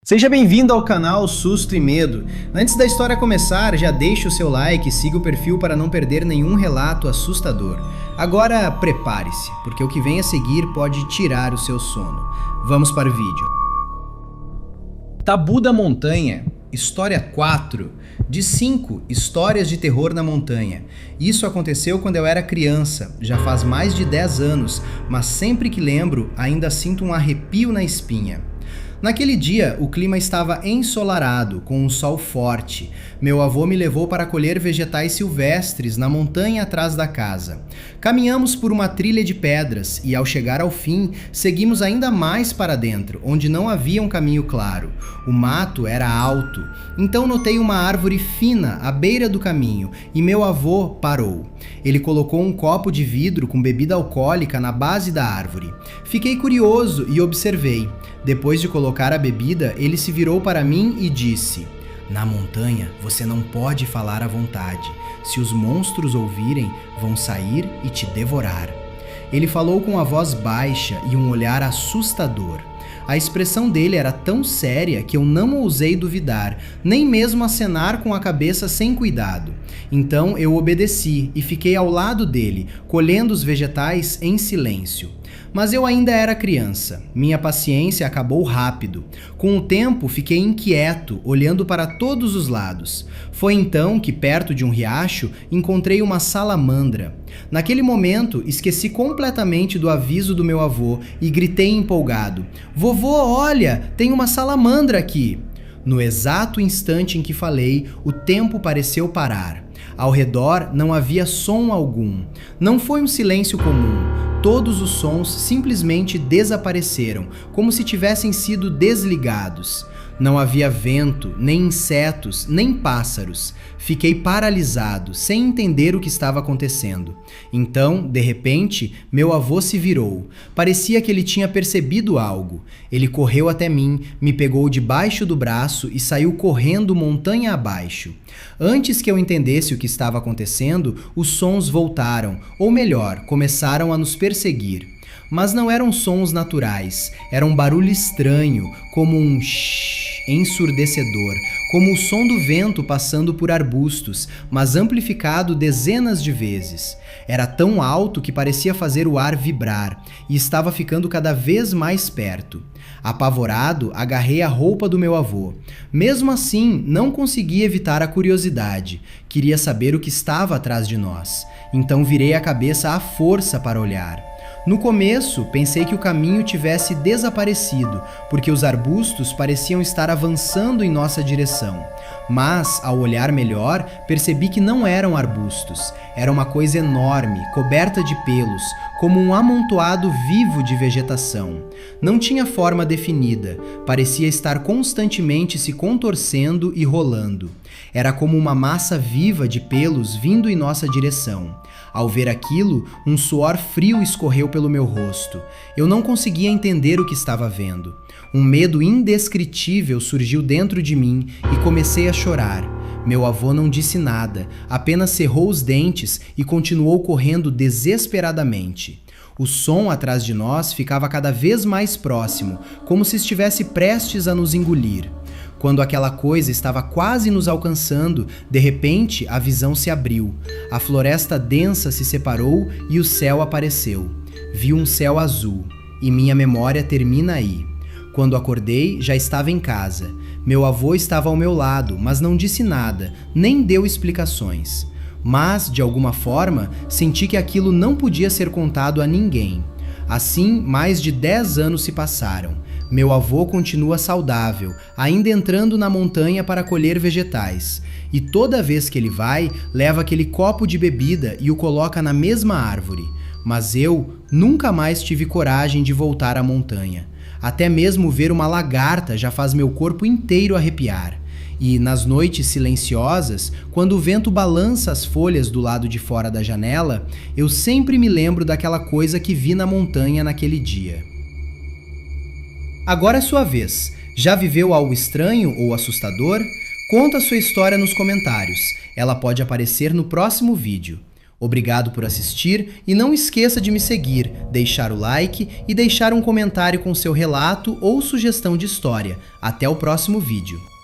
Seja bem-vindo ao canal Susto e Medo. Antes da história começar, já deixe o seu like e siga o perfil para não perder nenhum relato assustador. Agora prepare-se, porque o que vem a seguir pode tirar o seu sono. Vamos para o vídeo. Tabu da Montanha, História 4, de 5 histórias de terror na montanha. Isso aconteceu quando eu era criança, já faz mais de 10 anos, mas sempre que lembro ainda sinto um arrepio na espinha. Naquele dia, o clima estava ensolarado, com um sol forte. Meu avô me levou para colher vegetais silvestres na montanha atrás da casa. Caminhamos por uma trilha de pedras e, ao chegar ao fim, seguimos ainda mais para dentro, onde não havia um caminho claro. O mato era alto, então notei uma árvore fina à beira do caminho e meu avô parou. Ele colocou um copo de vidro com bebida alcoólica na base da árvore. Fiquei curioso e observei. Depois de colocar a bebida, ele se virou para mim e disse: "Na montanha você não pode falar à vontade. Se os monstros ouvirem, vão sair e te devorar." Ele falou com a voz baixa e um olhar assustador. A expressão dele era tão séria que eu não ousei duvidar, nem mesmo acenar com a cabeça sem cuidado. Então eu obedeci e fiquei ao lado dele, colhendo os vegetais em silêncio. Mas eu ainda era criança. Minha paciência acabou rápido. Com o tempo, fiquei inquieto, olhando para todos os lados. Foi então que, perto de um riacho, encontrei uma salamandra. Naquele momento, esqueci completamente do aviso do meu avô e gritei empolgado: "Vovô, olha, tem uma salamandra aqui!" No exato instante em que falei, o tempo pareceu parar. Ao redor não havia som algum. Não foi um silêncio comum. Todos os sons simplesmente desapareceram, como se tivessem sido desligados. Não havia vento, nem insetos, nem pássaros. Fiquei paralisado, sem entender o que estava acontecendo. Então, de repente, meu avô se virou. Parecia que ele tinha percebido algo. Ele correu até mim, me pegou debaixo do braço e saiu correndo montanha abaixo. Antes que eu entendesse o que estava acontecendo, os sons voltaram, ou melhor, começaram a nos perseguir. Mas não eram sons naturais, era um barulho estranho, como um shhh ensurdecedor, como o som do vento passando por arbustos, mas amplificado dezenas de vezes. Era tão alto que parecia fazer o ar vibrar, e estava ficando cada vez mais perto. Apavorado, agarrei a roupa do meu avô. Mesmo assim, não consegui evitar a curiosidade. Queria saber o que estava atrás de nós. Então virei a cabeça à força para olhar. No começo, pensei que o caminho tivesse desaparecido, porque os arbustos pareciam estar avançando em nossa direção. Mas, ao olhar melhor, percebi que não eram arbustos. Era uma coisa enorme, coberta de pelos, como um amontoado vivo de vegetação. Não tinha forma definida, parecia estar constantemente se contorcendo e rolando. Era como uma massa viva de pelos vindo em nossa direção. Ao ver aquilo, um suor frio escorreu pelo meu rosto. Eu não conseguia entender o que estava vendo. Um medo indescritível surgiu dentro de mim e comecei a chorar. Meu avô não disse nada, apenas cerrou os dentes e continuou correndo desesperadamente. O som atrás de nós ficava cada vez mais próximo, como se estivesse prestes a nos engolir. Quando aquela coisa estava quase nos alcançando, de repente a visão se abriu. A floresta densa se separou e o céu apareceu. Vi um céu azul, e minha memória termina aí. Quando acordei, já estava em casa. Meu avô estava ao meu lado, mas não disse nada, nem deu explicações. Mas, de alguma forma, senti que aquilo não podia ser contado a ninguém. Assim, mais de 10 anos se passaram. Meu avô continua saudável, ainda entrando na montanha para colher vegetais. E toda vez que ele vai, leva aquele copo de bebida e o coloca na mesma árvore. Mas eu nunca mais tive coragem de voltar à montanha. Até mesmo ver uma lagarta já faz meu corpo inteiro arrepiar. E nas noites silenciosas, quando o vento balança as folhas do lado de fora da janela, eu sempre me lembro daquela coisa que vi na montanha naquele dia. Agora é sua vez. Já viveu algo estranho ou assustador? Conta sua história nos comentários. Ela pode aparecer no próximo vídeo. Obrigado por assistir e não esqueça de me seguir, deixar o like e deixar um comentário com seu relato ou sugestão de história. Até o próximo vídeo.